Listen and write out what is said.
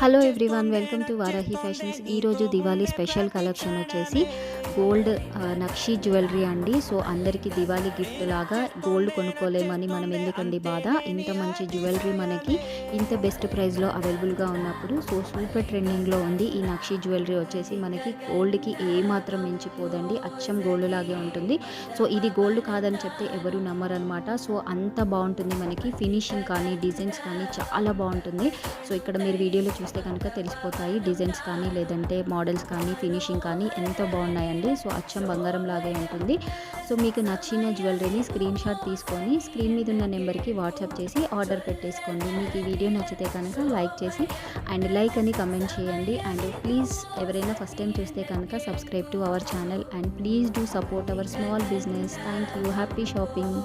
Hello everyone, welcome to Varahi fashions. ఈరోజు Diwali special collection వచ్చేసి gold నక్షి jewellery అండి. సో అందరికీ దివాళీ గిఫ్ట్ లాగా గోల్డ్ కొనుక్కోలేమని మనం ఎందుకండి బాధ. ఇంత మంచి జ్యువెలరీ మనకి ఇంత బెస్ట్ ప్రైస్లో అవైలబుల్గా ఉన్నప్పుడు సో సూపర్ ట్రెండింగ్లో ఉంది. ఈ నక్షి జ్యువెలరీ వచ్చేసి మనకి గోల్డ్కి ఏమాత్రం మించిపోదండి, అచ్చం గోల్డ్ లాగే ఉంటుంది. సో ఇది గోల్డ్ కాదని చెప్తే ఎవరు నమ్మరనమాట. సో అంత బాగుంటుంది, మనకి ఫినిషింగ్ కానీ డిజైన్స్ కానీ చాలా బాగుంటుంది. సో ఇక్కడ మీరు వీడియోలో చూస్తే కనుక తెలిసిపోతాయి డిజైన్స్ కానీ లేదంటే మోడల్స్ కానీ ఫినిషింగ్ కానీ ఎంత బాగున్నాయండి. సో అచ్చం బంగారం లాగే ఉంటుంది. సో మీకు నచ్చిన జ్యువెలరీని స్క్రీన్ షాట్ తీసుకొని స్క్రీన్ మీద ఉన్న నెంబర్కి వాట్సాప్ చేసి ఆర్డర్ పెట్టేసుకోండి. మీకు ఈ వీడియో నచ్చితే కనుక లైక్ చేసి అండ్ లైక్ అని కమెంట్ చేయండి. అండ్ ప్లీజ్ ఎవరైనా ఫస్ట్ టైం చూస్తే కనుక subscribe to our channel and please do support our small business. Thank you. Happy shopping.